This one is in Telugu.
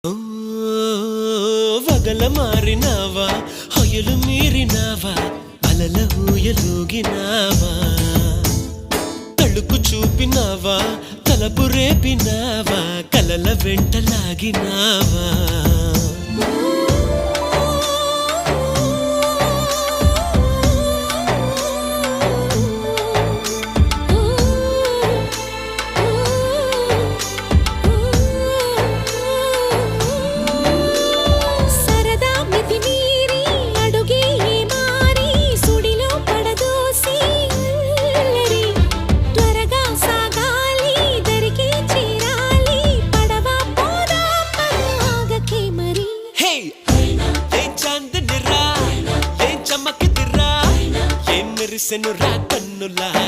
ఓ వగల మారినావా హొయలు మీరినావా అలల ఊయలూగినావా తళుకు చూపినావా తలపు రేపినావా కలల వెంటలాగినావా మెరిసెను రా కన్నులా